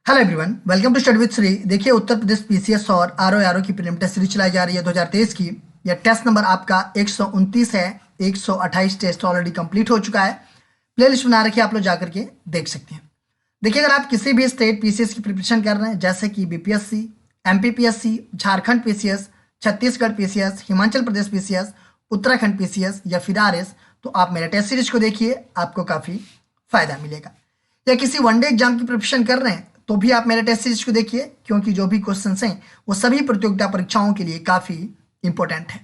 Hello everyone, welcome to study with Shri. देखिए, Uttar Pradesh PCS और RO की प्रीलिम टेस्ट सीरीज चलाई जा रही है 2023 की। यह टेस्ट नंबर आपका 129 है। 128 टेस्ट ऑलरेडी कंप्लीट हो चुका है। प्लेलिस्ट बना रखी है, आप लोग जाकर के देख सकते हैं। देखिए, अगर आप किसी भी स्टेट पीसीएस की प्रिपरेशन कर रहे हैं, जैसे कि BPSC, MPPSC, Jharkhand PCS, Chhattisgarh PCS, Himachal Pradesh PCS, Uttarakhand PCS या फिर आरएस, तो आप मेरे टेस्ट सीरीज को देखिए, आपको काफ़ी फायदा मिलेगा। या किसी वनडे एग्जाम की प्रिपरेशन कर रहे हैं तो भी आप मेरे टेस्ट सीरीज को देखिए, क्योंकि जो भी क्वेश्चंस हैं वो सभी प्रतियोगिता परीक्षाओं के लिए काफ़ी इंपॉर्टेंट है।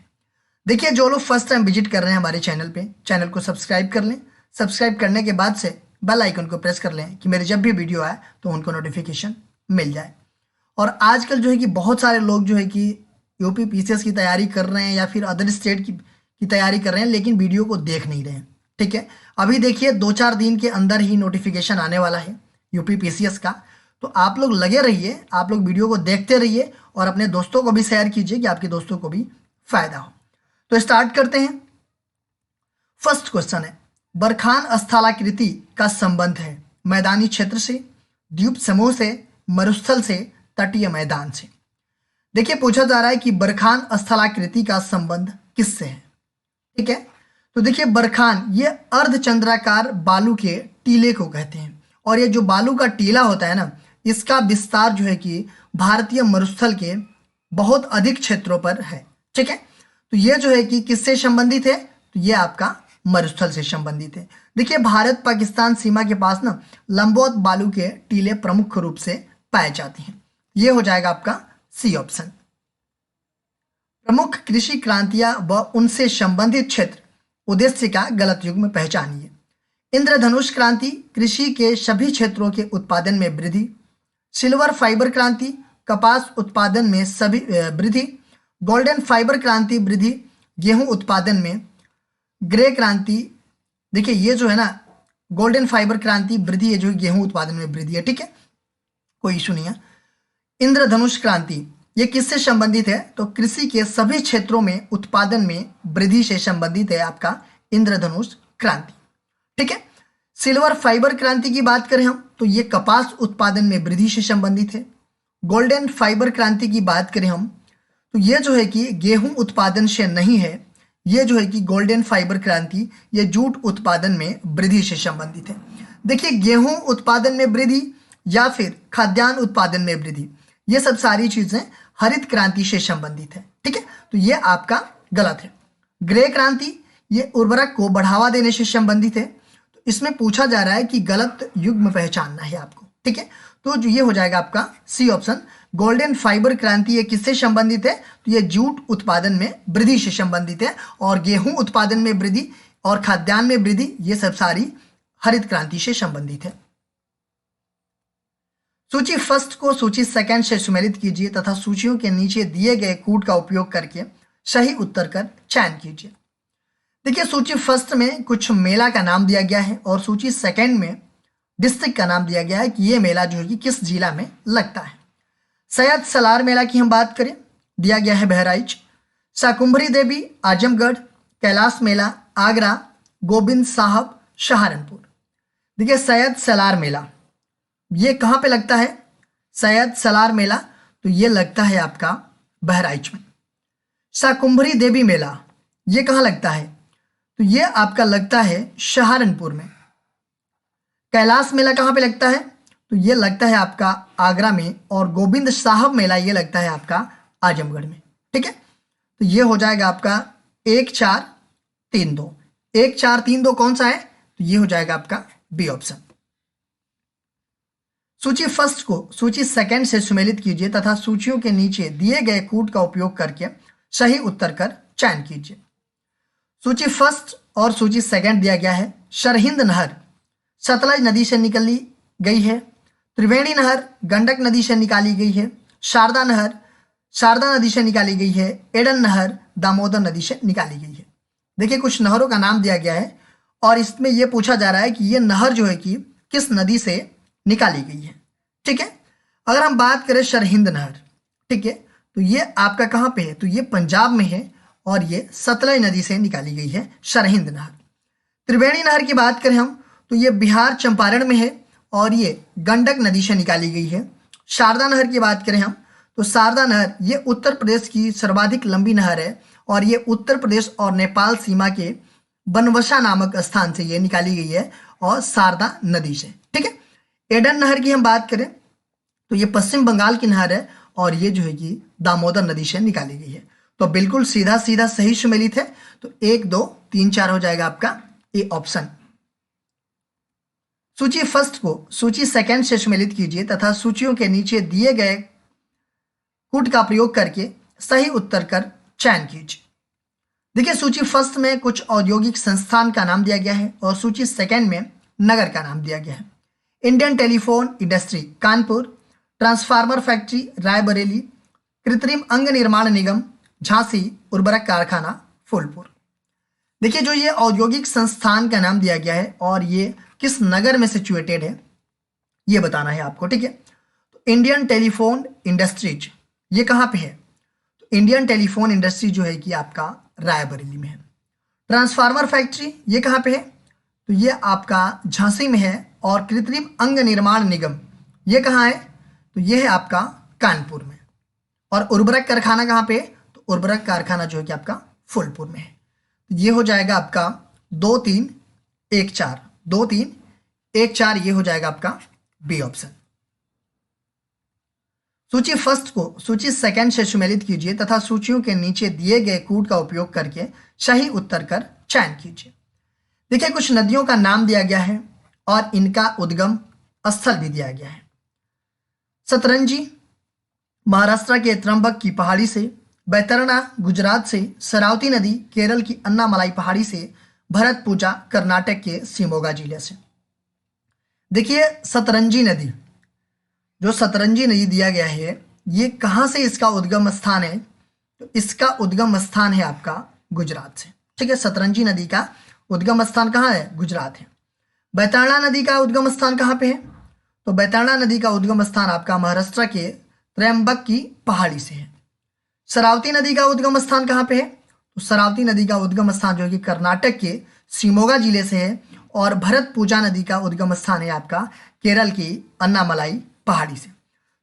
देखिए, जो लोग फर्स्ट टाइम विजिट कर रहे हैं हमारे चैनल पे, चैनल को सब्सक्राइब कर लें। सब्सक्राइब करने के बाद से बेल आइकन को प्रेस कर लें कि मेरे जब भी वीडियो आए तो उनको नोटिफिकेशन मिल जाए। और आजकल जो है कि बहुत सारे लोग जो है कि यूपी पीसीएस की तैयारी कर रहे हैं या फिर अदर स्टेट की तैयारी कर रहे हैं, लेकिन वीडियो को देख नहीं रहे हैं। ठीक है, अभी देखिए 2-4 दिन के अंदर ही नोटिफिकेशन आने वाला है यूपी पीसीएस का। तो आप लोग लगे रहिए, आप लोग वीडियो को देखते रहिए और अपने दोस्तों को भी शेयर कीजिए कि आपके दोस्तों को भी फायदा हो। तो स्टार्ट करते हैं। फर्स्ट क्वेश्चन है, बरखान स्थलाकृति का संबंध है मैदानी क्षेत्र से, द्वीप समूह से, मरुस्थल से, तटीय मैदान से। देखिए, पूछा जा रहा है कि बरखान स्थलाकृति का संबंध किससे है। ठीक है, तो देखिए, बरखान ये अर्धचंद्राकार बालू के टीले को कहते हैं। और ये जो बालू का टीला होता है ना, इसका विस्तार जो है कि भारतीय मरुस्थल के बहुत अधिक क्षेत्रों पर है। ठीक है, तो ये जो है कि किससे संबंधित है, तो ये आपका मरुस्थल से संबंधित है। देखिए, भारत पाकिस्तान सीमा के पास ना लंबवत बालू के टीले प्रमुख रूप से पाए जाते हैं। ये हो जाएगा आपका सी ऑप्शन। प्रमुख कृषि क्रांतियां व उनसे संबंधित क्षेत्र उद्देश्य का गलत युग्म पहचानिए। इंद्रधनुष क्रांति, कृषि के सभी क्षेत्रों के उत्पादन में वृद्धि। सिल्वर फाइबर क्रांति, कपास उत्पादन में सभी वृद्धि। गोल्डन फाइबर क्रांति, वृद्धि गेहूं उत्पादन में। ग्रे क्रांति, देखिए ये जो है ना गोल्डन फाइबर क्रांति वृद्धि है, जो गेहूं उत्पादन में वृद्धि है। ठीक है, कोई इशू नहीं है। इंद्रधनुष क्रांति ये किससे संबंधित है, तो कृषि के सभी क्षेत्रों में उत्पादन में वृद्धि से संबंधित है आपका इंद्रधनुष क्रांति। ठीक है, सिल्वर फाइबर क्रांति की बात करें हम तो ये कपास उत्पादन में वृद्धि से संबंधित है। गोल्डन फाइबर क्रांति की बात करें हम तो ये जो है कि गेहूं उत्पादन से नहीं है। ये जो है कि गोल्डन फाइबर क्रांति ये जूट उत्पादन में वृद्धि से संबंधित है। देखिए, गेहूं उत्पादन में वृद्धि या फिर खाद्यान्न उत्पादन में वृद्धि, ये सब सारी चीजें हरित क्रांति से संबंधित है। ठीक है, तो ये आपका गलत है। ग्रे क्रांति ये उर्वरक को बढ़ावा देने से संबंधित है। तो इसमें पूछा जा रहा है कि गलत युग्म पहचानना है आपको। ठीक है, तो जो ये हो जाएगा आपका सी ऑप्शन। गोल्डन फाइबर क्रांति ये किससे संबंधित है, तो ये जूट उत्पादन में वृद्धि से संबंधित है। और गेहूं उत्पादन में वृद्धि और खाद्यान्न में वृद्धि, ये सब सारी हरित क्रांति से संबंधित है। सूची फर्स्ट को सूची सेकंड से सुमेलित कीजिए तथा सूचियों के नीचे दिए गए कूट का उपयोग करके सही उत्तर का चयन कीजिए। देखिए, सूची फर्स्ट में कुछ मेला का नाम दिया गया है और सूची सेकंड में डिस्ट्रिक्ट का नाम दिया गया है कि ये मेला जो है कि किस जिला में लगता है। सैयद सलार मेला की हम बात करें, दिया गया है बहराइच। शाकुंभरी देवी आजमगढ़। कैलाश मेला आगरा। गोविंद साहब सहारनपुर। देखिए, सैयद सलार मेला ये कहाँ पे लगता है, सैयद सलार मेला तो ये लगता है आपका बहराइच में। शाकुंभरी देवी मेला ये कहाँ लगता है, तो ये आपका लगता है सहारनपुर में। कैलाश मेला कहाँ पे लगता है, तो ये लगता है आपका आगरा में। और गोविंद साहब मेला ये लगता है आपका आजमगढ़ में। ठीक है, तो ये हो जाएगा आपका 1-4-3-2। 1-4-3-2 कौन सा है, तो ये हो जाएगा आपका बी ऑप्शन। सूची फर्स्ट को सूची सेकंड से सुमेलित कीजिए तथा सूचियों के नीचे दिए गए कूट का उपयोग करके सही उत्तर का चयन कीजिए। सूची फर्स्ट और सूची सेकंड दिया गया है। सरहिंद नहर सतलज नदी से निकली गई है। त्रिवेणी नहर गंडक नदी से निकाली गई है। शारदा नहर शारदा नदी से निकाली गई है। एडन नहर दामोदर नदी से निकाली गई है। देखिए, कुछ नहरों का नाम दिया गया है और इसमें यह पूछा जा रहा है कि ये नहर जो है कि किस नदी से निकाली गई है। ठीक है, अगर हम बात करें सरहिंद नहर, ठीक है, तो ये आपका कहाँ पे है, तो ये पंजाब में है और ये सतलज नदी से निकाली गई है सरहिंद नहर। त्रिवेणी नहर की बात करें हम तो ये बिहार चंपारण में है और ये गंडक नदी से निकाली गई है। शारदा नहर की बात करें हम तो शारदा नहर ये उत्तर प्रदेश की सर्वाधिक लंबी नहर है और ये उत्तर प्रदेश और नेपाल सीमा के बनवसा नामक स्थान से ये निकाली गई है और शारदा नदी से। ठीक है, एडन नहर की हम बात करें तो ये पश्चिम बंगाल की नहर है और ये जो है कि दामोदर नदी से निकाली गई है। तो बिल्कुल सीधा सीधा सही सुमेलित है। तो 1 2 3 4 हो जाएगा आपका ए ऑप्शन। सूची फर्स्ट को सूची सेकंड से सुमेलित कीजिए तथा सूचियों के नीचे दिए गए कूट का प्रयोग करके सही उत्तर कर चयन कीजिए। देखिए, सूची फर्स्ट में कुछ औद्योगिक संस्थान का नाम दिया गया है और सूची सेकंड में नगर का नाम दिया गया है। Indian telephone industry Kanpur, transformer factory Raebareli, कृत्रिम अंग निर्माण निगम झांसी, उर्वरक कारखाना फूलपुर। देखिए, जो ये औद्योगिक संस्थान का नाम दिया गया है और ये किस नगर में सिचुएटेड है ये बताना है आपको। ठीक है, तो इंडियन टेलीफोन इंडस्ट्रीज ये कहाँ पे है? तो इंडियन टेलीफोन इंडस्ट्री जो है कि आपका रायबरेली में है। ट्रांसफार्मर फैक्ट्री ये कहाँ पे है? तो ये आपका झांसी में है। और कृत्रिम अंग निर्माण निगम ये कहाँ है? तो ये है आपका कानपुर में। और उर्वरक कारखाना कहाँ पे है? तो उर्वरक कारखाना जो है कि आपका फूलपुर में है। तो ये हो जाएगा आपका 2 3 1 4 2 3 1 4 ये हो जाएगा आपका बी ऑप्शन। सूची फर्स्ट को सूची सेकंड से सुमेलित कीजिए तथा सूचियों के नीचे दिए गए कूट का उपयोग करके सही उत्तर कर चयन कीजिए। देखिए, कुछ नदियों का नाम दिया गया है और इनका उद्गम स्थल भी दिया गया है। सतरंजी महाराष्ट्र के त्रंबक की पहाड़ी से, बैतरणी गुजरात से, शरावती नदी केरल की अन्नामलाई पहाड़ी से, भरतपुजा कर्नाटक के शिमोगा जिले से। देखिए, सतरंजी नदी जो सतरंजी नदी दिया गया है ये कहाँ से इसका उद्गम स्थान है? तो इसका उद्गम स्थान है आपका गुजरात से। ठीक है, सतरंजी नदी का उद्गम स्थान कहाँ है? गुजरात है। बैतरणी नदी का उद्गम स्थान कहाँ पे है? तो बैतरणी नदी का उद्गम स्थान आपका महाराष्ट्र के त्रयंबक की पहाड़ी से है। शरावती नदी का उद्गम स्थान कहाँ पे है? तो शरावती नदी का उद्गम स्थान जो है कि कर्नाटक के शिमोगा जिले से है। और भरतपुजा नदी का उद्गम स्थान है आपका केरल की अन्नामलाई पहाड़ी से।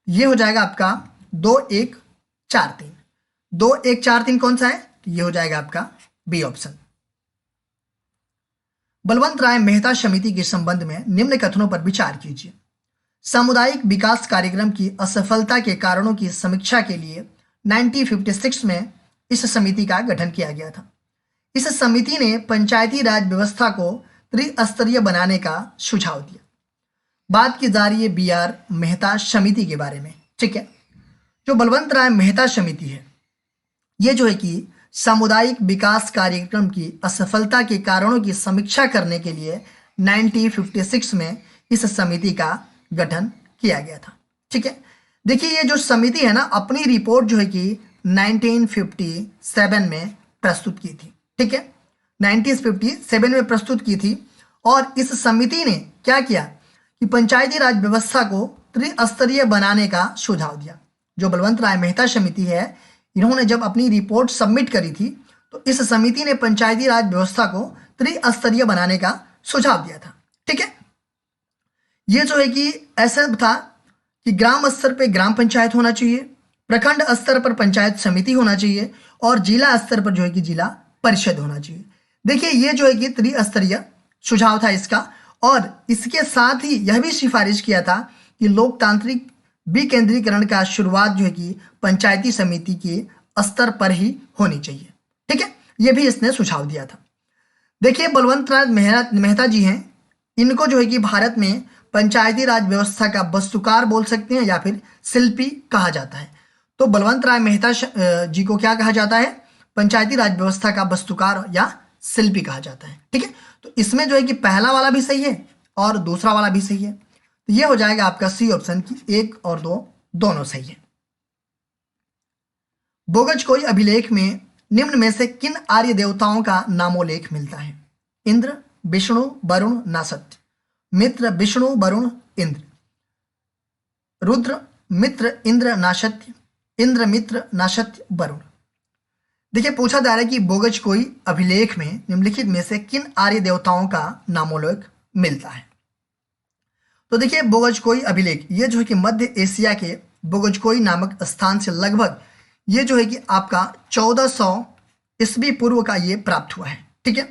ये हो जाएगा आपका 2 1 4 3 2 1 4 3 कौन सा है? तो ये हो जाएगा आपका बी ऑप्शन। बलवंत राय मेहता समिति के संबंध में निम्न कथनों पर विचार कीजिए। सामुदायिक विकास कार्यक्रम की असफलता के कारणों की समीक्षा के लिए 1956 में इस समिति का गठन किया गया था। इस समिति ने पंचायती राज व्यवस्था को त्रिस्तरीय बनाने का सुझाव दिया। बात की जा रही है BR मेहता समिति के बारे में। ठीक है, जो बलवंत राय मेहता समिति है ये जो है कि सामुदायिक विकास कार्यक्रम की असफलता के कारणों की समीक्षा करने के लिए 1956 में इस समिति का गठन किया गया था। ठीक है, देखिए, ये जो समिति है ना अपनी रिपोर्ट जो है कि 1957 में प्रस्तुत की थी। ठीक है, 1957 में प्रस्तुत की थी। और इस समिति ने क्या किया कि पंचायती राज व्यवस्था को त्रिस्तरीय बनाने का सुझाव दिया। जो बलवंत राय मेहता समिति है इन्होंने जब अपनी रिपोर्ट सबमिट करी थी तो इस समिति ने पंचायती राज व्यवस्था को त्रिस्तरीय बनाने का सुझाव दिया था। ठीक है, ये जो है कि ऐसा था कि ग्राम स्तर पे ग्राम पंचायत होना चाहिए, प्रखंड स्तर पर पंचायत समिति होना चाहिए और जिला स्तर पर जो है कि जिला परिषद होना चाहिए। देखिए, ये जो है कि त्रिस्तरीय सुझाव था इसका। और इसके साथ ही यह भी सिफारिश किया था कि लोकतांत्रिक विकेंद्रीकरण का शुरुआत जो है कि पंचायती समिति के स्तर पर ही होनी चाहिए। ठीक है, ये भी इसने सुझाव दिया था। देखिए, बलवंत राय मेहता जी हैं, इनको जो है कि भारत में पंचायती राज व्यवस्था का वस्तुकार बोल सकते हैं या फिर शिल्पी कहा जाता है। तो बलवंत राय मेहता जी को क्या कहा जाता है? पंचायती राज व्यवस्था का वस्तुकार या शिल्पी कहा जाता है। ठीक है, तो इसमें जो है कि पहला वाला भी सही है और दूसरा वाला भी सही है। तो ये हो जाएगा आपका सी ऑप्शन की 1 और 2 दोनों सही है। बोगज कोई अभिलेख में निम्न में से किन आर्य देवताओं का नामोल्लेख मिलता है? इंद्र, विष्णु, वरुण, नासत्य। मित्र, विष्णु, वरुण, इंद्र। रुद्र, मित्र, इंद्र, नासत्य। इंद्र, मित्र, नासत्य, वरुण। देखिए, पूछा जा रहा है कि बोगज कोई अभिलेख में निम्नलिखित में से किन आर्य देवताओं का नामोल्लेख मिलता है? तो देखिए बोगजकोई अभिलेख ये जो है कि मध्य एशिया के बोगजकोई नामक स्थान से लगभग ये जो है कि आपका 1400 ईस्वी पूर्व का ये प्राप्त हुआ है। ठीक है,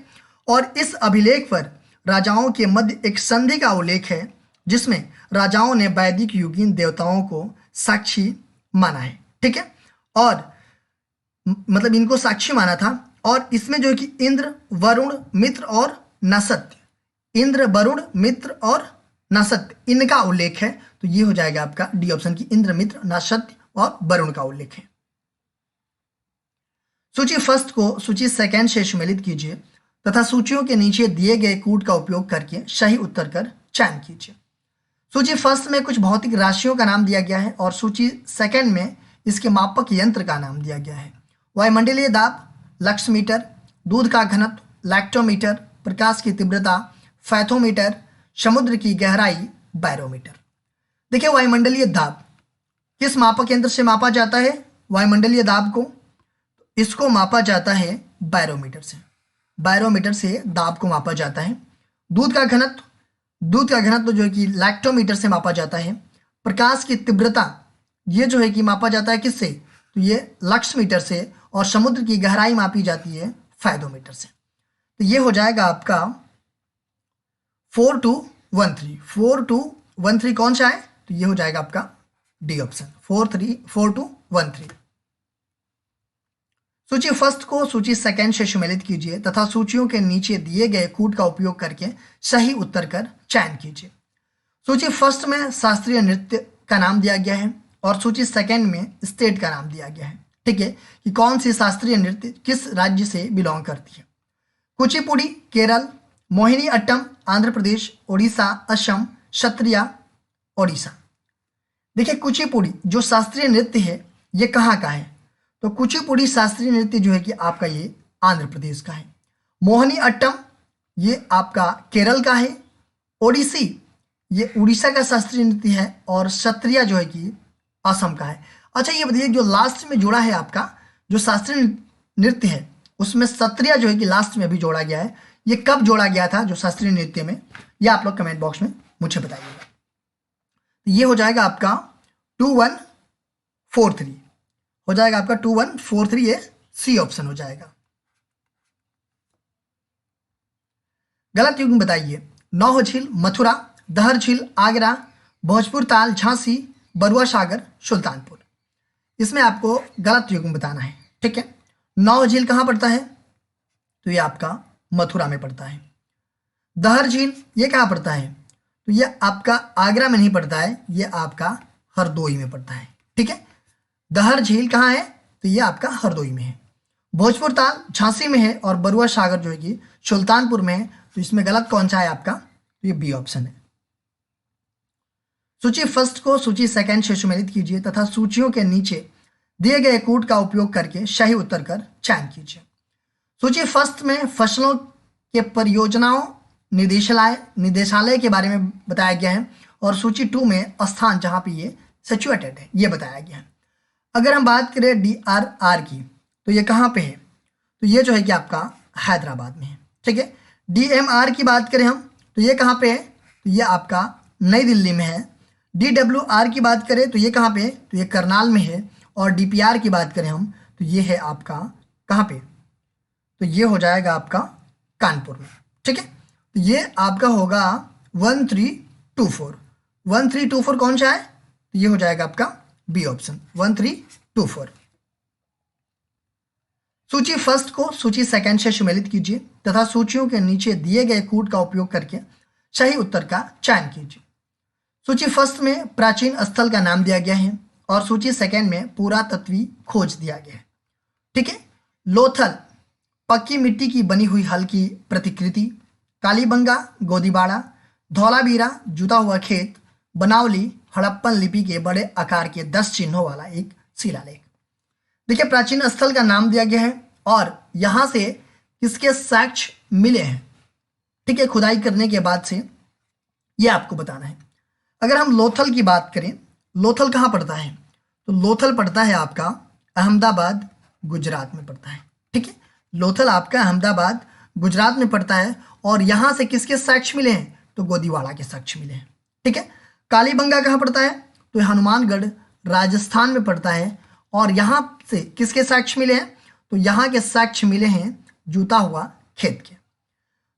और इस अभिलेख पर राजाओं के मध्य एक संधि का उल्लेख है जिसमें राजाओं ने वैदिक युगीन देवताओं को साक्षी माना है। ठीक है, और मतलब इनको साक्षी माना था, और इसमें जो है कि इंद्र, वरुण, मित्र और नसत्य, इंद्र, वरुण, मित्र और नसत्य इनका उल्लेख है। तो ये हो जाएगा आपका डी ऑप्शन की इंद्र, मित्र, नसत्य और वरुण का उल्लेख है। सूची फर्स्ट को सूची सेकंड से सम्मिलित कीजिए तथा सूचियों के नीचे दिए गए कूट का उपयोग करके सही उत्तर कर चयन कीजिए। सूची फर्स्ट में कुछ भौतिक राशियों का नाम दिया गया है और सूची सेकंड में इसके मापक यंत्र का नाम दिया गया है। वायुमंडलीय दाब, लक्समीटर, दूध का घनत्व, लैक्टोमीटर, प्रकाश की तीव्रता, फैथोमीटर, समुद्र की गहराई, बैरोमीटर। देखिए वायुमंडलीय दाब किस मापक यंत्र से मापा जाता है? वायुमंडलीय दाब को इसको मापा जाता है बैरोमीटर से। बैरोमीटर से दाब को मापा जाता है। दूध का घनत्व जो है कि लैक्टोमीटर से मापा जाता है। प्रकाश की तीव्रता ये जो है कि मापा जाता है किससे? तो ये लक्समीटर से, और समुद्र की गहराई मापी जाती है फैथोमीटर से। तो ये हो जाएगा आपका 4213। 4213 कौन सा है? तो ये हो जाएगा आपका डी ऑप्शन 4213। सूची फर्स्ट को सूची सेकंड से सम्मिलित कीजिए तथा सूचियों के नीचे दिए गए कूट का उपयोग करके सही उत्तर कर चयन कीजिए। सूची फर्स्ट में शास्त्रीय नृत्य का नाम दिया गया है और सूची सेकंड में स्टेट का नाम दिया गया है। ठीक है, कि कौन सी शास्त्रीय नृत्य किस राज्य से बिलोंग करती है। कुचिपुड़ी केरल, मोहिनी अट्टम आंध्र प्रदेश, ओडिशा असम, क्षत्रिया ओडिशा। देखिए कुचिपुड़ी जो शास्त्रीय नृत्य है ये कहाँ का है? तो कुचिपुड़ी शास्त्रीय नृत्य जो है कि आपका ये आंध्र प्रदेश का है। मोहिनी अट्टम ये आपका केरल का है। ओडिसी ये उड़ीसा का शास्त्रीय नृत्य है और क्षत्रिया जो है कि असम का है। अच्छा ये बताइए जो लास्ट में जोड़ा है आपका जो शास्त्रीय नृत्य है उसमें क्षत्रिया जो है कि लास्ट में भी जोड़ा गया है। ये कब जोड़ा गया था जो शास्त्रीय नृत्य में? ये आप लोग कमेंट बॉक्स में मुझे बताइएगा। ये हो जाएगा आपका 2143 हो जाएगा आपका 2143। ये सी ऑप्शन हो जाएगा। गलत युग्म बताइए। नौह झील मथुरा, दहर झील आगरा, भोजपुर ताल झांसी, बरुआ सागर सुल्तानपुर। इसमें आपको गलत युग्म बताना है। ठीक है, नौह झील कहाँ पड़ता है? तो ये आपका मथुरा में पड़ता है। दहर झील ये कहाँ पड़ता है? तो ये आपका आगरा में नहीं पड़ता है, ये आपका हरदोई में पड़ता है। ठीक है, दहर झील कहाँ है? तो ये आपका हरदोई में है। भोजपुर ताल झांसी में है और बरुआ सागर जो है कि सुल्तानपुर में है। तो इसमें गलत कौन सा है आपका? तो ये बी ऑप्शन है। सूची फर्स्ट को सूची सेकंड से सम्मिलित कीजिए तथा सूचियों के नीचे दिए गए कूट का उपयोग करके सही उत्तर कर चयन कीजिए। सूची फर्स्ट में फसलों के परियोजनाओं निदेशालय के बारे में बताया गया है और सूची 2 में स्थान जहां पे ये सिचुएटेड है ये बताया गया है। अगर हम बात करें DRR की तो ये कहाँ पे है? तो ये जो है कि आपका हैदराबाद में है। ठीक है, DMR की बात करें हम तो ये कहाँ पे है? तो ये आपका नई दिल्ली में है। DWR की बात करें तो ये कहाँ पे है? तो ये करनाल में है। और DPR की बात करें हम तो ये है आपका कहाँ पे? तो ये हो जाएगा आपका कानपुर में। ठीक है, तो ये आपका होगा 1324। 1324 कौन सा है? तो ये हो जाएगा आपका बी ऑप्शन 1324। सूची फर्स्ट को सूची सेकंड से सम्मिलित कीजिए तथा सूचियों के नीचे दिए गए कूट का उपयोग करके सही उत्तर का चयन कीजिए। सूची फर्स्ट में प्राचीन स्थल का नाम दिया गया है और सूची सेकंड में पुरातत्वीय खोज दिया गया है। ठीक है, लोथल पक्की मिट्टी की बनी हुई हल्की प्रतिकृति, कालीबंगा गोदीबाड़ा, धौलावीरा जुता हुआ खेत, बनावली हड़प्पन लिपि के बड़े आकार के 10 चिन्हों वाला एक शिलालेख। देखिए प्राचीन स्थल का नाम दिया गया है और यहाँ से किसके साक्ष्य मिले हैं। ठीक है, खुदाई करने के बाद से ये आपको बताना है। अगर हम लोथल की बात करें, लोथल कहाँ पड़ता है? तो लोथल पड़ता है आपका अहमदाबाद गुजरात में पड़ता है। ठीक है, लोथल आपका अहमदाबाद गुजरात में पड़ता है और यहाँ से किसके साक्ष्य मिले हैं? तो गोदीवाड़ा के साक्ष्य मिले हैं। ठीक है। कालीबंगा कहाँ पड़ता है? तो हनुमानगढ़ राजस्थान में पड़ता है। और यहाँ से किसके साक्ष्य मिले हैं? तो यहाँ के साक्ष्य मिले हैं जूता हुआ खेत के।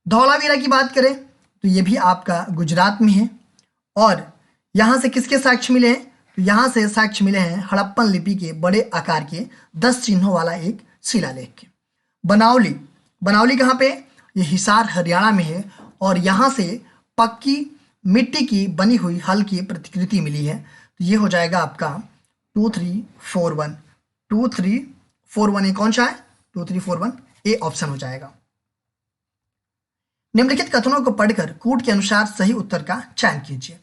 धौलावीरा की बात करें तो ये भी आपका गुजरात में है। और यहाँ से किसके साक्ष्य मिले हैं? तो यहाँ से साक्ष्य मिले हैं हड़प्पन लिपि के बड़े आकार के 10 चिन्हों वाला एक शिलालेख के। बनावली, बनावली कहाँ पे? ये हिसार हरियाणा में है। और यहाँ से पक्की मिट्टी की बनी हुई हल की प्रतिकृति मिली है। तो ये हो जाएगा आपका 2341। 2341 ये कौन सा है? 2341 ए ऑप्शन हो जाएगा। निम्नलिखित कथनों को पढ़कर कूट के अनुसार सही उत्तर का चयन कीजिए।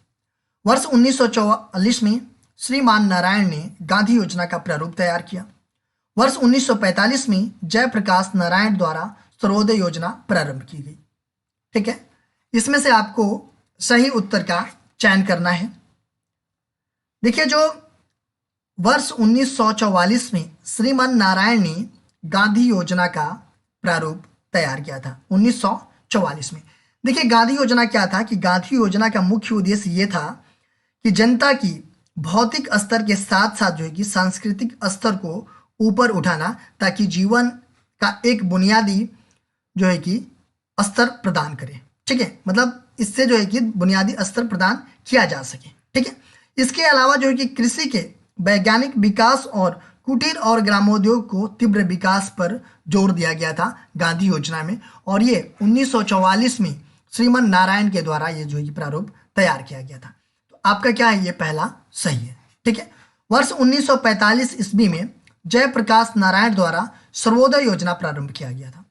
वर्ष 1944 में श्रीमान नारायण ने गांधी योजना का प्रारूप तैयार किया। वर्ष 1945 में जयप्रकाश नारायण द्वारा सर्वोदय योजना प्रारंभ की गई। ठीक है, इसमें से आपको सही उत्तर का चयन करना है। देखिए, जो वर्ष 1944 में श्रीमान नारायण ने गांधी योजना का प्रारूप तैयार किया था 1944 में। देखिए, गांधी योजना क्या था कि गांधी योजना का मुख्य उद्देश्य ये था कि जनता की भौतिक स्तर के साथ साथ जो है कि सांस्कृतिक स्तर को ऊपर उठाना, ताकि जीवन का एक बुनियादी जो है कि स्तर प्रदान करे। ठीक है, मतलब इससे जो है कि बुनियादी स्तर प्रदान किया जा सके। ठीक है, इसके अलावा जो है कि कृषि के वैज्ञानिक विकास और कुटीर और ग्रामोद्योग को तीव्र विकास पर जोर दिया गया था गांधी योजना में। और ये 1944 में श्रीमान नारायण के द्वारा ये जो है कि प्रारूप तैयार किया गया था। तो आपका क्या है? ये पहला सही है। ठीक है, वर्ष 1945 ईस्वी में जयप्रकाश नारायण द्वारा सर्वोदय योजना प्रारंभ किया गया था।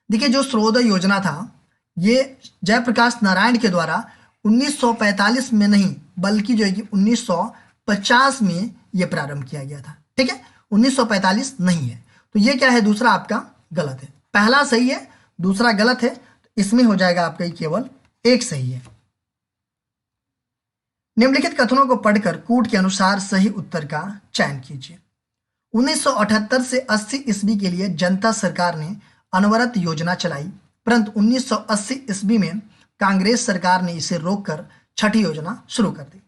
देखिए, जो सर्वोदय योजना था ये जयप्रकाश नारायण के द्वारा 1945 में नहीं बल्कि जो है कि 1950 में ये प्रारंभ किया गया था। ठीक है, 1945 नहीं है। तो ये क्या है? दूसरा आपका गलत है। पहला सही है, दूसरा गलत है। तो इसमें हो जाएगा आपका केवल एक सही है। निम्नलिखित कथनों को पढ़कर कूट के अनुसार सही उत्तर का चयन कीजिए। 1978 से 80 ईस्वी के लिए जनता सरकार ने अनवरत योजना चलाई, परंतु 1980 ईस्वी में कांग्रेस सरकार ने इसे रोककर छठी योजना शुरू कर दी।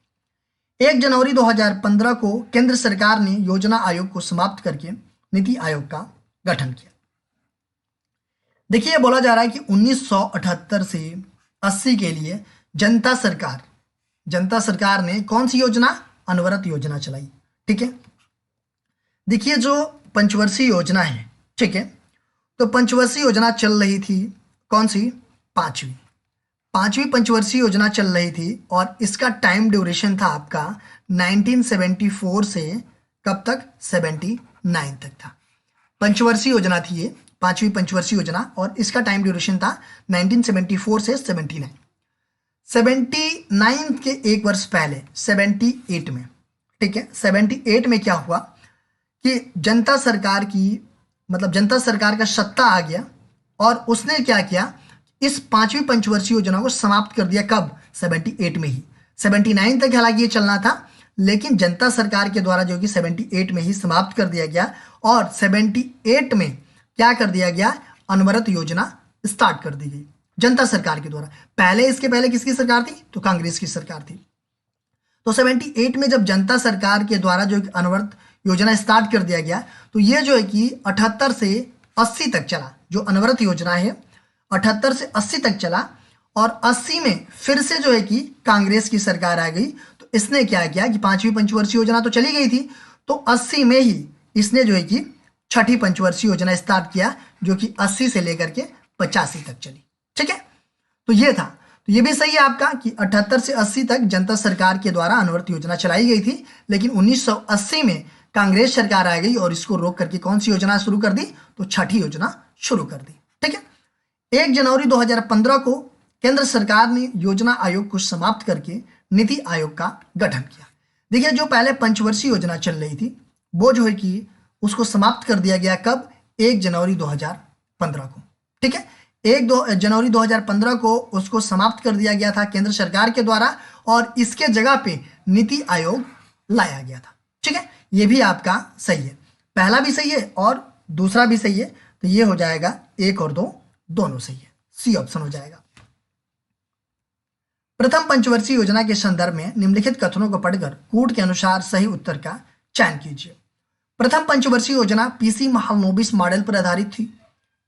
1 जनवरी 2015 को केंद्र सरकार ने योजना आयोग को समाप्त करके नीति आयोग का गठन किया। देखिए, बोला जा रहा है कि 1978 से 80 के लिए जनता सरकार ने कौन सी योजना? अनवरत योजना चलाई। ठीक है, देखिए, जो पंचवर्षीय योजना है, ठीक है, तो पंचवर्षीय योजना चल रही थी कौन सी? पांचवी पंचवर्षीय योजना चल रही थी। और इसका टाइम ड्यूरेशन था आपका 1974 से कब तक? 79 तक था। पंचवर्षीय योजना थी ये, पांचवी पंचवर्षीय योजना, और इसका टाइम ड्यूरेशन था 1974 से 79। 79 के एक वर्ष पहले 78 में, ठीक है, 78 में क्या हुआ कि जनता सरकार का सत्ता आ गया और उसने क्या किया? इस पांचवी पंचवर्षीय योजना को समाप्त कर दिया। कब? 78 में ही। 79 तक हालांकि ये चलना था, लेकिन जनता सरकार के द्वारा जो कि 78 में ही समाप्त कर दिया गया। और 78 में क्या कर दिया गया? अनवरत योजना स्टार्ट कर दी गई जनता सरकार के द्वारा। इसके पहले किसकी सरकार थी? तो कांग्रेस की सरकार थी। तो 78 में जब जनता सरकार के द्वारा जो अनवरत योजना स्टार्ट कर दिया गया, तो ये जो है कि 78 से 80 तक चला। जो अनवरत योजना है 78 से 80 तक चला। और 80 में फिर से जो है कि कांग्रेस की सरकार आ गई। तो इसने क्या किया कि पांचवी पंचवर्षीय योजना तो चली गई थी, तो 80 में ही इसने जो है कि छठी पंचवर्षीय योजना स्टार्ट किया, जो कि 80 से लेकर के 85 तक चली। ठीक है, तो ये था। तो ये भी सही है आपका कि 78 से 80 तक जनता सरकार के द्वारा अनवरत योजना चलाई गई थी, लेकिन 1980 में कांग्रेस सरकार आ गई और इसको रोक करके कौन सी योजना शुरू कर दी? तो छठी योजना शुरू कर दी। ठीक है, 1 जनवरी 2015 को केंद्र सरकार ने योजना आयोग को समाप्त करके नीति आयोग का गठन किया। देखिए, जो पहले पंचवर्षीय योजना चल रही थी वो जो है कि उसको समाप्त कर दिया गया। कब? 1 जनवरी 2015 को। ठीक है, 1 जनवरी 2015 को उसको समाप्त कर दिया गया था केंद्र सरकार के द्वारा, और इसके जगह पे नीति आयोग लाया गया था। ठीक है, ये भी आपका सही है। पहला भी सही है और दूसरा भी सही है। तो ये हो जाएगा 1 और 2 दोनों सही है। सी ऑप्शन हो जाएगा। प्रथम पंचवर्षीय योजना के संदर्भ में निम्नलिखित कथनों को पढ़कर कूट के अनुसार सही उत्तर का चयन कीजिए। प्रथम पंचवर्षीय योजना पीसी महालनोबिस मॉडल पर आधारित थी।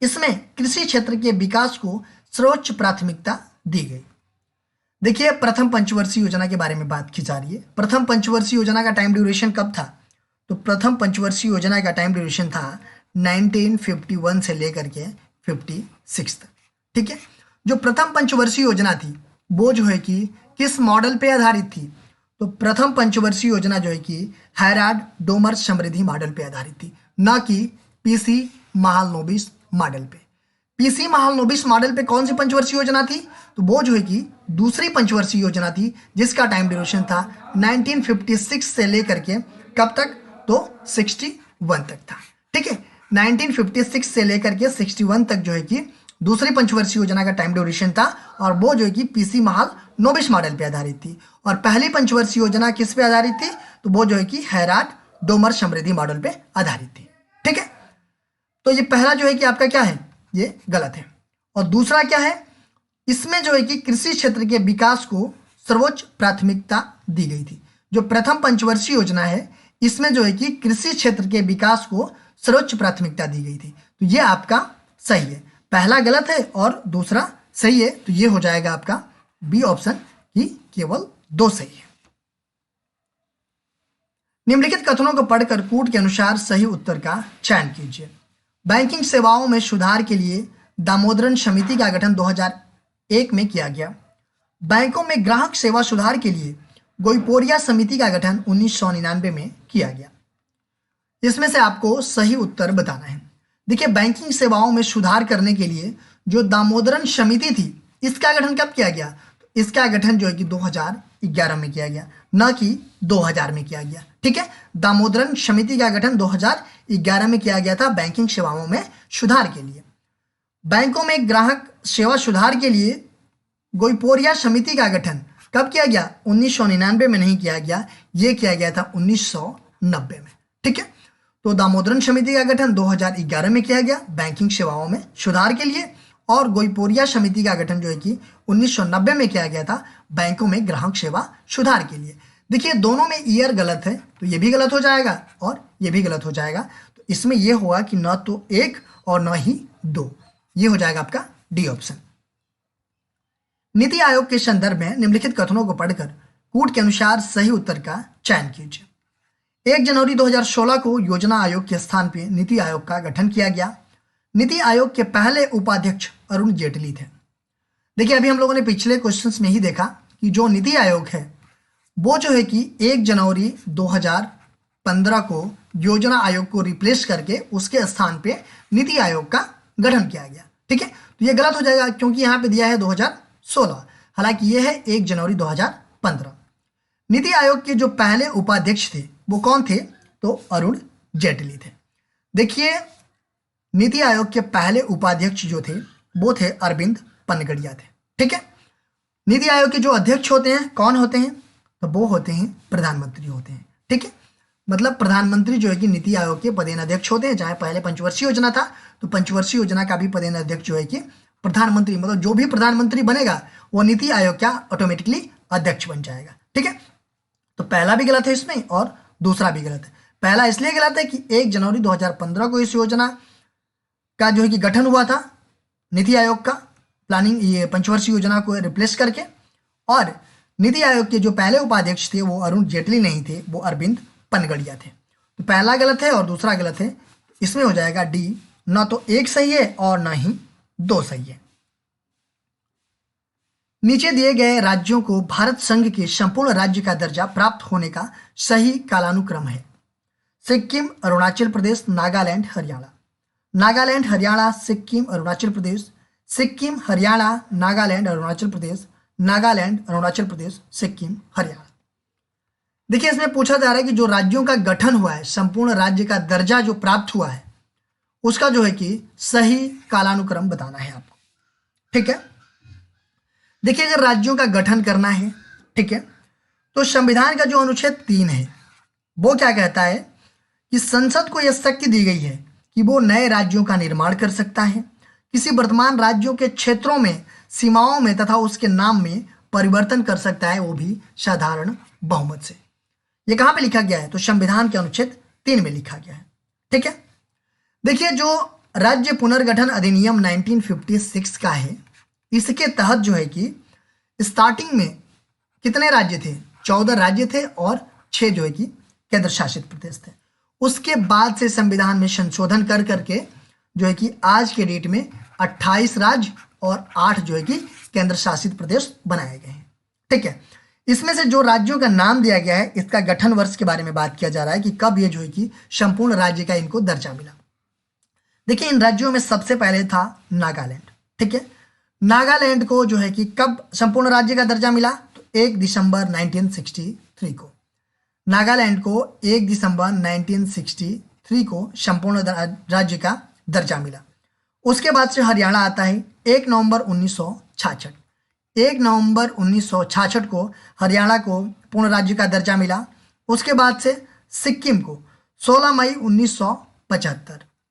इसमें कृषि क्षेत्र के विकास को सर्वोच्च प्राथमिकता दी गई। देखिए, प्रथम पंचवर्षीय योजना के बारे में बात की जा रही है। प्रथम पंचवर्षीय योजना का टाइम ड्यूरेशन कब था? तो प्रथम पंचवर्षीय योजना का टाइम ड्यूरेशन था 1951 से लेकर के 56 तक। ठीक है, जो प्रथम पंचवर्षीय योजना थी वो जो है कि किस मॉडल पे आधारित थी? तो प्रथम पंचवर्षीय योजना जो है कि हैराड डोमर समृद्धि मॉडल पे आधारित थी, ना कि पीसी महालनोबिस मॉडल पे। पीसी महालनोबिस मॉडल पे कौन सी पंचवर्षीय योजना थी? तो वो जो है कि दूसरी पंचवर्षीय योजना थी, जिसका टाइम ड्यूरेशन था 1956 से लेकर के कब तक? तो 61 तक था। ठीक है, 1956 से लेकर के 61 तक जो है कि दूसरी पंचवर्षीय योजना का टाइम ड्यूरेशन था, और वो जो है कि पीसी महालनोबिस मॉडल पे आधारित थी। और पहली पंचवर्षीय योजना किस पे आधारित थी? तो वो जो है कि हैराड डोमर समृद्धि मॉडल पे आधारित थी। ठीक है, तो ये पहला जो है कि आपका क्या है, ये गलत है। और दूसरा क्या है, इसमें जो है कि कृषि क्षेत्र के विकास को सर्वोच्च प्राथमिकता दी गई थी। जो प्रथम पंचवर्षीय योजना है इसमें जो है कि कृषि क्षेत्र के विकास को सर्वोच्च प्राथमिकता दी गई थी। तो ये आपका सही है। पहला गलत है और दूसरा सही है, तो ये हो जाएगा आपका बी ऑप्शन की केवल 2 सही है। निम्नलिखित कथनों को पढ़कर कूट के अनुसार सही उत्तर का चयन कीजिए। बैंकिंग सेवाओं में सुधार के लिए दामोदरन समिति का गठन 2001 में किया गया। बैंकों में ग्राहक सेवा सुधार के लिए गोइपोरिया समिति का गठन 1999 में किया गया। इसमें से आपको सही उत्तर बताना है। देखिए, बैंकिंग सेवाओं में सुधार करने के लिए जो दामोदरन समिति थी, इसका गठन कब किया गया? तो इसका गठन जो है कि 2011 में किया गया, न कि 2000 में किया गया। ठीक है, दामोदरन समिति का गठन 2011 में किया गया था बैंकिंग सेवाओं में सुधार के लिए। बैंकों में ग्राहक सेवा सुधार के लिए गोइपोरिया समिति का गठन कब किया गया? 1999 में नहीं किया गया, ये किया गया था 1990 में। ठीक है, तो दामोदरन समिति का गठन 2011 में किया गया बैंकिंग सेवाओं में सुधार के लिए, और गोइपोरिया समिति का गठन जो है कि 1990 में किया गया था बैंकों में ग्राहक सेवा सुधार के लिए। देखिए, दोनों में ईयर गलत है, तो ये भी गलत हो जाएगा और ये भी गलत हो जाएगा। तो इसमें यह होगा कि न तो 1 और न ही 2, ये हो जाएगा आपका डी ऑप्शन। नीति आयोग के संदर्भ में निम्नलिखित कथनों को पढ़कर कूट के अनुसार सही उत्तर का चयन कीजिए। 1 जनवरी 2016 को योजना आयोग के स्थान पर नीति आयोग का गठन किया गया। नीति आयोग के पहले उपाध्यक्ष अरुण जेटली थे। देखिए, अभी हम लोगों ने पिछले क्वेश्चंस में ही देखा कि जो नीति आयोग है वो जो है कि 1 जनवरी 2015 को योजना आयोग को रिप्लेस करके उसके स्थान पे नीति आयोग का गठन किया गया। ठीक है, तो ये गलत हो जाएगा क्योंकि यहाँ पे दिया है 2016, हालांकि ये है 1 जनवरी 2015। नीति आयोग के जो पहले उपाध्यक्ष थे वो कौन थे? तो अरुण जेटली थे। देखिए, नीति आयोग के पहले उपाध्यक्ष जो थे वो थे अरविंद पनगड़िया थे। ठीक है, नीति आयोग के जो अध्यक्ष होते हैं कौन होते हैं? तो वो होते हैं प्रधानमंत्री होते हैं। ठीक है, मतलब प्रधानमंत्री जो है कि नीति आयोग के पदेन अध्यक्ष होते हैं। चाहे पहले पंचवर्षीय योजना था तो पंचवर्षीय योजना का भी पदेन अध्यक्ष जो है कि प्रधानमंत्री, मतलब जो भी प्रधानमंत्री बनेगा वो नीति आयोग का ऑटोमेटिकली अध्यक्ष बन जाएगा। ठीक है, तो पहला भी गलत है इसमें और दूसरा भी गलत है। पहला इसलिए गलत है कि 1 जनवरी 2015 को इस योजना का जो है कि गठन हुआ था नीति आयोग का, प्लानिंग ये पंचवर्षीय योजना को रिप्लेस करके, और नीति आयोग के जो पहले उपाध्यक्ष थे वो अरुण जेटली नहीं थे, वो अरविंद पनगड़िया थे। तो पहला गलत है और दूसरा गलत है, इसमें हो जाएगा डी, ना तो 1 सही है और ना ही 2 सही है। नीचे दिए गए राज्यों को भारत संघ के संपूर्ण राज्य का दर्जा प्राप्त होने का सही कालानुक्रम है। सिक्किम, अरुणाचल प्रदेश, नागालैंड, हरियाणा। नागालैंड, हरियाणा, सिक्किम, अरुणाचल प्रदेश, सिक्किम, हरियाणा, नागालैंड, अरुणाचल प्रदेश, नागालैंड, अरुणाचल प्रदेश, सिक्किम, हरियाणा। देखिए, इसमें पूछा जा रहा है कि जो राज्यों का गठन हुआ है, संपूर्ण राज्य का दर्जा जो प्राप्त हुआ है, उसका जो है कि सही कालानुक्रम बताना है आपको। ठीक है, देखिए, अगर राज्यों का गठन करना है, ठीक है, तो संविधान का जो अनुच्छेद 3 है वो क्या कहता है कि संसद को यह शक्ति दी गई है कि वो नए राज्यों का निर्माण कर सकता है, किसी वर्तमान राज्यों के क्षेत्रों में, सीमाओं में तथा उसके नाम में परिवर्तन कर सकता है, वो भी साधारण बहुमत से। ये कहाँ पे लिखा गया है? तो संविधान के अनुच्छेद 3 में लिखा गया है। ठीक है, देखिए जो राज्य पुनर्गठन अधिनियम 1956 का है, इसके तहत जो है कि स्टार्टिंग में कितने राज्य थे? 14 राज्य थे और 6 जो है कि केंद्र शासित प्रदेश थे। उसके बाद से संविधान में संशोधन कर करके जो है कि आज के डेट में 28 राज्य और 8 जो है कि केंद्र शासित प्रदेश बनाए गए हैं। ठीक है, इसमें से जो राज्यों का नाम दिया गया है, इसका गठन वर्ष के बारे में बात किया जा रहा है कि कब ये जो है कि संपूर्ण राज्य का इनको दर्जा मिला। देखिए इन राज्यों में सबसे पहले था नागालैंड। ठीक है, नागालैंड को जो है कि कब संपूर्ण राज्य का दर्जा मिला? तो 1 दिसंबर 1963 को। नागालैंड को 1 दिसंबर 1963 को संपूर्ण राज्य का दर्जा मिला। उसके बाद से हरियाणा आता है 1 नवंबर 1966। 1 नवंबर 1966 को हरियाणा को पूर्ण राज्य का दर्जा मिला। उसके बाद से सिक्किम को 16 मई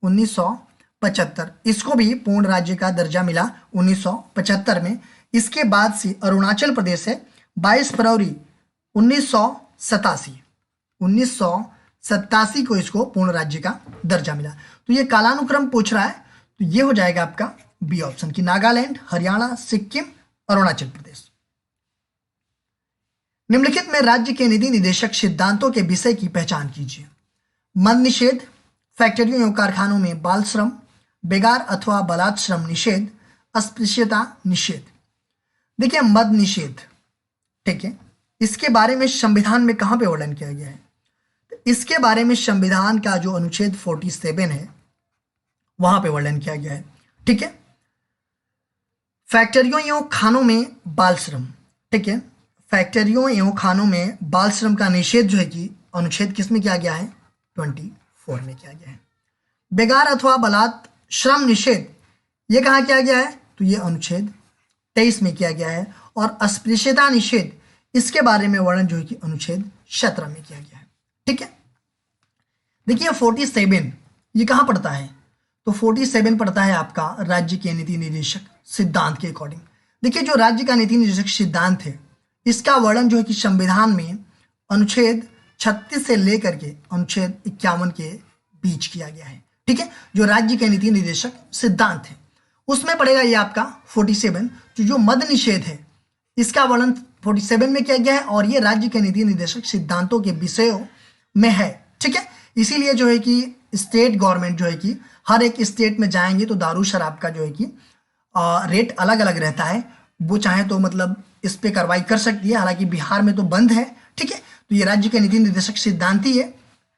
1975 इसको भी पूर्ण राज्य का दर्जा मिला 1975 में। इसके बाद से अरुणाचल प्रदेश है 22 फरवरी 1987 को इसको पूर्ण राज्य का दर्जा मिला। तो ये कालानुक्रम पूछ रहा है, तो ये हो जाएगा आपका बी ऑप्शन कि नागालैंड, हरियाणा, सिक्किम, अरुणाचल प्रदेश। निम्नलिखित में राज्य के नीति निदेशक सिद्धांतों के विषय की पहचान कीजिए। मद निषेध, फैक्ट्रियों एवं कारखानों में बाल श्रम, बेगार अथवा बलात् श्रम निषेध, अस्पृश्यता निषेध। देखिए मद निषेध, ठीक है, इसके बारे में संविधान में कहां पे वर्णन किया गया है? तो इसके बारे में संविधान का जो अनुच्छेद 47 है वहां पे वर्णन किया गया है। ठीक है, फैक्ट्रियों एवं खानों में बाल श्रम, ठीक है, फैक्ट्रियों एवं खानों में बाल श्रम का निषेध जो है कि अनुच्छेद किस में किया गया है? 24 में किया गया है। बेगार अथवा बलात् श्रम निषेध ये कहाँ किया गया है? तो ये अनुच्छेद 23 में किया गया है। और अस्पृश्यता निषेध इसके बारे में वर्णन जो है कि अनुच्छेद 17 में किया गया है। ठीक है, देखिए 47 ये कहाँ पड़ता है? तो 47 पड़ता है आपका राज्य के नीति निर्देशक सिद्धांत के अकॉर्डिंग। देखिए जो राज्य का नीति निर्देशक सिद्धांत है, इसका वर्णन जो है कि संविधान में अनुच्छेद 36 से लेकर के अनुच्छेद 51 के बीच किया गया है। ठीक है, जो राज्य के नीति निर्देशक सिद्धांत है उसमें पड़ेगा ये आपका 47। जो मद निषेध है इसका वर्णन 47 में किया गया है और ये राज्य के नीति निर्देशक सिद्धांतों के विषयों में है। ठीक है, इसीलिए जो है कि स्टेट गवर्नमेंट जो है कि हर एक स्टेट में जाएंगे तो दारू शराब का जो है कि रेट अलग अलग रहता है। वो चाहे तो मतलब इस पे कार्रवाई कर सकती है, हालांकि बिहार में तो बंद है। ठीक है, तो ये राज्य के नीति निर्देशक सिद्धांत ही है,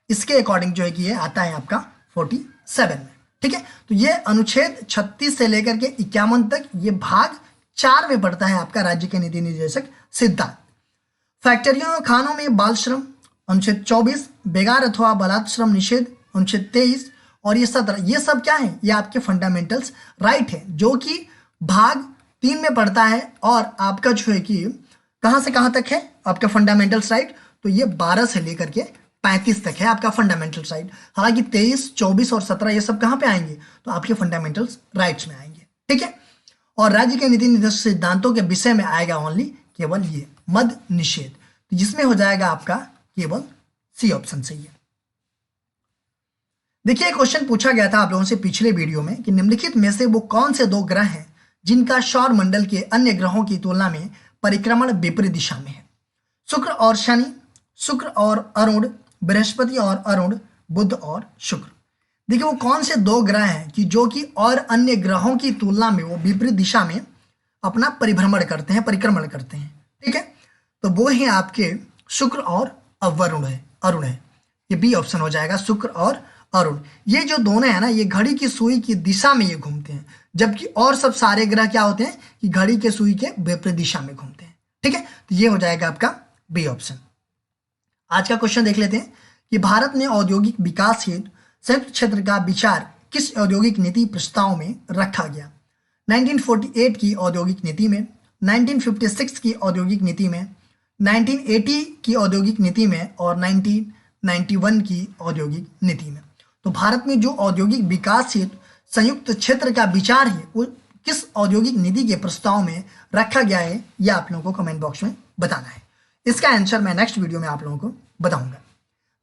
इसके अकॉर्डिंग जो है कि ये आता है आपका 47 में। ठीक है, तो ये अनुच्छेद 36 से लेकर के 51 तक ये भाग 4 में पड़ता है आपका राज्य के नीति निर्देशक सिद्धांत। फैक्ट्रियों और खानों में बाल श्रम अनुच्छेद 24, बेगार अथवा बलात् श्रम निषेध अनुच्छेद 23 और ये 17, ये सब क्या है? ये आपके फंडामेंटल्स राइट है जो कि भाग 3 में पड़ता है। और आपका जो है कि कहां से कहां तक है आपका फंडामेंटल्स राइट? तो ये 12 से लेकर के 35 तक है आपका फंडामेंटल्स राइट। हालांकि 23, 24 और 17 ये सब कहां पे आएंगे? तो आपके फंडामेंटल्स राइट्स में आएंगे। ठीक है, और राज्य के नीति निर्देशक सिद्धांतों के विषय में आएगा ओनली केवल ये मद निषेध, तो जिसमें हो जाएगा आपका केवल सी ऑप्शन सही है। देखिए क्वेश्चन पूछा गया था आप लोगों से पिछले वीडियो में कि निम्नलिखित में से वो कौन से 2 ग्रह हैं जिनका सौर मंडल के अन्य ग्रहों की तुलना में परिक्रमण विपरीत दिशा में है? शुक्र और शनि, शुक्र और अरुण, बृहस्पति और अरुण, बुध और शुक्र। देखिए वो कौन से 2 ग्रह हैं कि जो कि और अन्य ग्रहों की तुलना में वो विपरीत दिशा में अपना परिभ्रमण करते हैं, परिक्रमण करते हैं। ठीक है, तो वो है आपके शुक्र और अरुण है। ये बी ऑप्शन हो जाएगा, शुक्र और अरुण। ये जो दोनों है ना, ये घड़ी की सुई की दिशा में ये घूमते हैं, जबकि और सब सारे ग्रह क्या होते हैं कि घड़ी के सुई के विपरीत दिशा में घूमते हैं। ठीक है, तो ये हो जाएगा आपका बी ऑप्शन। आज का क्वेश्चन देख लेते हैं कि भारत में औद्योगिक विकास हेतु संयुक्त क्षेत्र का विचार किस औद्योगिक नीति प्रस्ताव में रखा गया? 1948 की औद्योगिक नीति में, 1956 की औद्योगिक नीति में, 1980 की औद्योगिक नीति में और 1991 की औद्योगिक नीति में। तो भारत में जो औद्योगिक विकास हेतु संयुक्त क्षेत्र का विचार है वो किस औद्योगिक नीति के प्रस्ताव में रखा गया है, यह आप लोगों को कमेंट बॉक्स में बताना है। इसका आंसर मैं नेक्स्ट वीडियो में आप लोगों को बताऊंगा।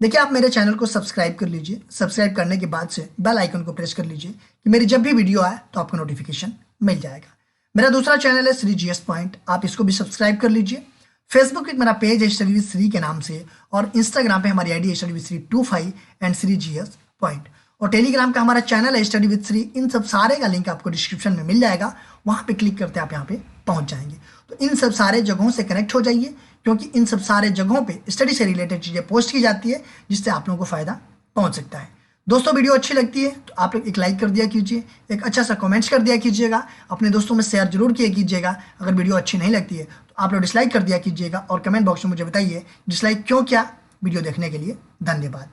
देखिए, आप मेरे चैनल को सब्सक्राइब कर लीजिए। सब्सक्राइब करने के बाद से बेल आइकन को प्रेस कर लीजिए कि मेरी जब भी वीडियो आए तो आपको नोटिफिकेशन मिल जाएगा। मेरा दूसरा चैनल है श्री जीएस पॉइंट, आप इसको भी सब्सक्राइब कर लीजिए। फेसबुक पे मेरा पेज है स्टडी विद श्री के नाम से, और इंस्टाग्राम पे हमारी आईडी है study with Shri 25 and Shri GS point, और टेलीग्राम का हमारा चैनल है स्टडी विद श्री। इन सब सारे का लिंक आपको डिस्क्रिप्शन में मिल जाएगा, वहाँ पे क्लिक करते आप यहाँ पे पहुँच जाएंगे। तो इन सब सारे जगहों से कनेक्ट हो जाइए, क्योंकि इन सब सारे जगहों पे स्टडी से रिलेटेड चीज़ें पोस्ट की जाती है, जिससे आप लोगों को फ़ायदा पहुँच सकता है। दोस्तों, वीडियो अच्छी लगती है तो आप लोग एक लाइक कर दिया कीजिए, एक अच्छा सा कमेंट्स कर दिया कीजिएगा, अपने दोस्तों में शेयर जरूर किया कीजिएगा। अगर वीडियो अच्छी नहीं लगती है तो आप लोग डिसलाइक कर दिया कीजिएगा, और कमेंट बॉक्स में मुझे बताइए डिसलाइक क्यों किया। वीडियो देखने के लिए धन्यवाद।